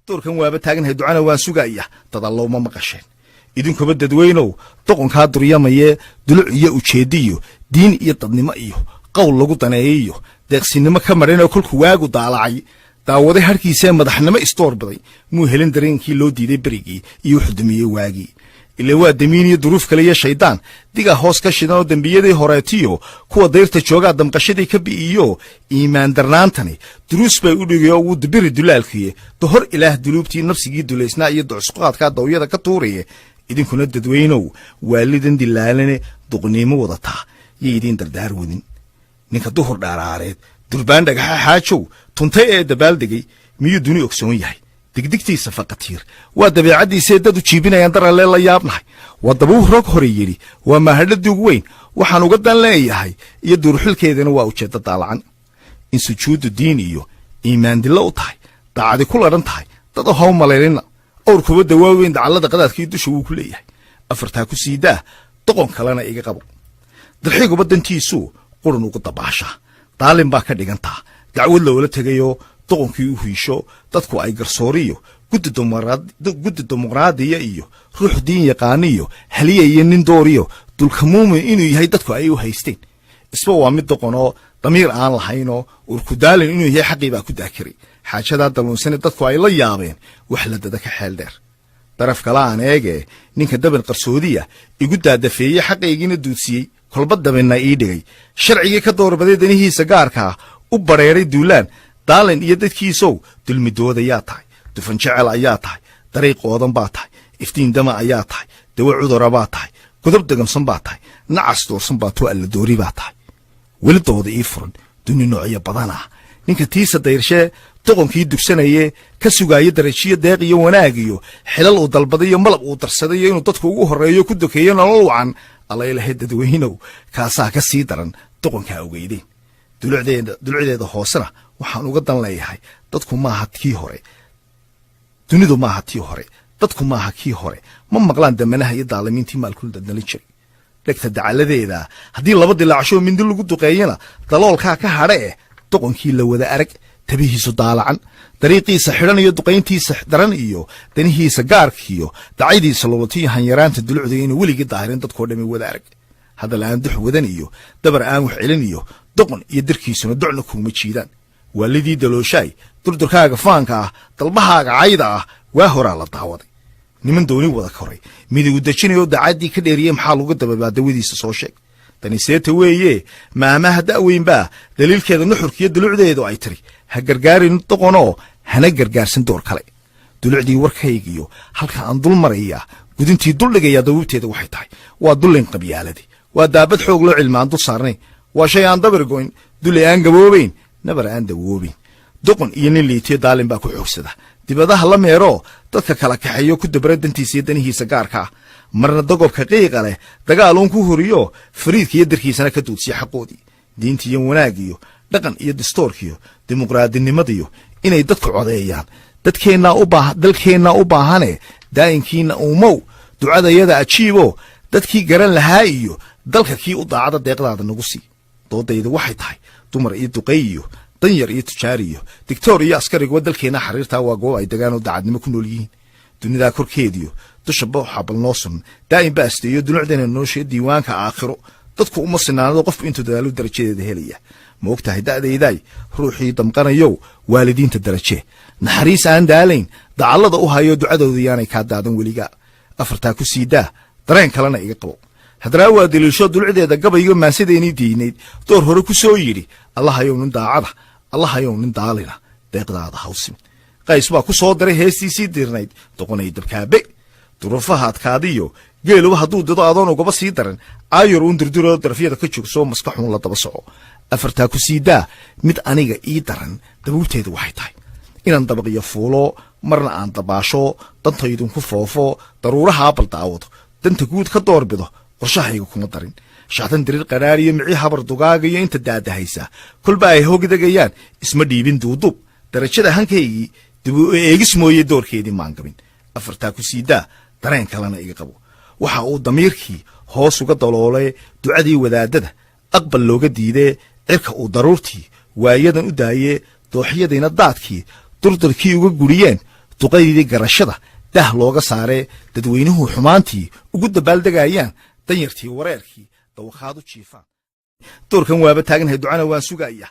doorkan waaba taaganhay ducana waan sugaya dadallow ma maqasheen idinkuba dadweynow doqonkaa duryamaye duluc iyo ujeediyo diin iyo dadnimo iyo qowl lagu daneeyo deeqsinimo ka marin oo kulku waagu daalacay daawaday harkiisa madaxnimo istoor baday muu helin dareenkii loo diiday berigii iyo xudumiyey waagii ilaa waa damiin iyo duruuf kale iyo shaydaan diga hoos ka shidan oo dambiyadii horeetiyo kuwa dayrta joogaa damqashadii ka bi'iyo iimaan darnaantani duruus bay u dhigay oo uu dibiri dulaalkiye dohor ilaah duluubtii nafsigii dulaysnaa iyo docusqaadkaa dawyada ka tuuraye idinkuna dadweynow waalidan dilaalane duqniimo wadataa iyo idiin dardaar wadin ninka duhur dhaaraareed durbaan dhagaxa xaajow tuntay ee dabaaldegay miyuu duni ogsoon yahay digdigtiisa faqatiir waa dabeecaddiisee dad u jiibinayaan daralee la yaabnahay waa dabuu rog hore yidhi waa mahadhadii ugu weyn waxaan uga dan leeyahay iyo duurxilkeedana waa ujeedda daalacan in sujuuddu diin iyo iimaan dillo u tahay daacadi ku ladhan tahay dad oo haw malaylina awrkuba dawaaweyn dacallada qadaadkii dusha wuu ku leeyahay afartaa ku siidaa doqon kalena iga qabo dalxiguba dantiisuu qurun ugu dabaashaa daalin baa ka dhigantaa dacwad loola tegayoo doqonkii u hiisho dadku ay garsooriyo guddi dimuqraadiya iyo ruux diin yaqaaniyo haliya iyo nin dooriyo dulka muumin inuu yahay dadku ay u haysteen isba waa mid doqonoo damiir aan lahaynoo urkudaalin inuu yahay xaqii baa ku daakiray xaajadaa daluunsane dadku ay la yaabeen wax la dada ka xeel dheer daraf kale aan eegee ninka daban qarsoodiya igu daadafeeye xaqaygiina duudsiyey kolba dabanna ii dhigay sharcigii ka doorbaday danihiisa gaarkaa u badheeray duulaan daalin iyo dadkiisow dulmidood ayaa tahay dufan jecel ayaa tahay dariiq oodan baa tahay iftiin dama ayaa tahay dawo cudura baa tahay godob degamsan baa tahay nacas doorsan baa too alla doori baa tahay weli dooda ii furan duni noocyo badan ah ninka tiisa dayrshee doqonkii dugsanayee ka sugaayo darajiyo deeq iyo wanaag iyo xilal uu dalbaday iyo malab uu darsadayo inuu dadku ugu horreeyo ku dokeeyo nolol wacan allaylahay dadweynow kaasaa ka sii daran doqonkaa ogeydeen dulucdeeda hoosena waxaan uga dan leeyahay dadku maaha kii hore dunidu maaha tii hore dadku maaha kii hore ma maqlaan damanaha iyo daalimiintii maalkul dadnali jiray dhegta dacaladeeda haddii laba dilaacsho mindi lagu duqeeyana daloolkaa ka hadha doqonkii la wada arag tabihiisu daalacan dariiqiisa xidhan iyo duqayntiisa daran iyo danihiisa gaarkiiyo dacaydiisa lubatiyo hanyaraanta dulucda inuu weligii daahirin dadkoo dhammi wada arag hadal aan dux wadan iyo dabar aan wax celin iyo doqon iyo dirkiisuna docna kuuma jiidaan waalidii dalooshaay durdurkaaga faanka ah dalbahaaga cayda ah waa horaa la daawaday niman dooni wada koray midigu dejinayoo daacaddii ka dheeriyey maxaa lagu dababaa dawadiisa soo sheeg tani seeta weeye maamaha da'weynbaa daliilkeeda nuxurkiiyo dulucdeedu ay tiri ha gargaarin doqonoo hana gargaarsan door kale dulucdii warkaygiyo halka aan dul marayaa gudintii duldhigayaa dabuubteeda waxay tahay waa dullin qabyaaladi waa daabad xoog loo cilmaan dul saarnayn waa shay aan dabir goyn dulli aan gaboobayn nabar aan dawoobayn doqon iyo nin liitiyo daalin baa ku xoogsada dibadaha la meeroo dadka kala kaxeeyo ku dabra dantiisa iyo danihiisa gaarka ah marna dagobka qiiqa leh dagaaluun ku horiyo fariidka iyo darkiisana ka duudsiya xaqoodii diinta iyo wanaagiyo dhaqan iyo dastoorkiyo dimuqraadinimadiyo inay dadku codeeyaan dalkeennaa u baahane daa'inkiina uumow ducadayada ajiibo dadkii garan lahaa iyo dalka kii u daacada deeqdaada nagu sii doodayda waxay tahay dumar iyo duqay iyo danyar iyo tujaariyo digtoor iyo askariguba dalkeenna xariirtaa waa goob ay degaan oo daacadnimo ku nool yihiin dunidaa korkeediyo dusha booxa bal noo sun daa'im ba asteeyo dulucdeena nooshe diiwaanka aakhiro dadku uma sinaanado qofku intuu dadaalo darajadeeda helaya ma og tahay da'daydaay ruuxii damqanayow waalidiinta daraje naxariis aan daalayn dacallada u hayo ducadooda yaanay kaa daadan weligaa afartaa ku siidaa dareen kalena iga qabo haddana waa daliisho dulucdeeda gabaygo maasadeenii diinayd door hore ku soo yidhi allahayow nin daacada allahayow nin daalina deeqdaada hawsin qays baa ku soo daray heestiisii dirnayd doqonay dabkaabe duruufaha adkaadiyo geeluba hadduu dido adoon ugaba sii daran aayar uun durduroo darafyada ka joogso maskaxuun la daba soco afartaa ku siidaa mid aniga ii daran dabuubteeda waxay tahay inaan dabaqiyo fuulo marna aan dabaasho dantaydunku foofo daruurahaa bal daawado danta guud ka doorbido qorshahayga kuma darin shaxdan diriir qaraariyo micii habar dugaagayo inta daadahaysa kolba ay hoogdegayaan isma dhiibin duuduub darajada hankaygii dib u eegis mooye doorkeedii maangabin afartaa ku siidaa dareen kalena iga qabo waxa uu damiirkii hoos uga daloolay ducadii wadaadada aqbal looga diidee cirka uu daruurtii waayadan u daayee dooxyadiina daadkii durdurkii uga guriyeen duqaydii garashada dah looga saaree dadweynuhu xumaantii ugu dabaaldegayaan danyartii wareerkii dawakhaad u jiifaan doorkan waaba taagnahay ducana waan sugaya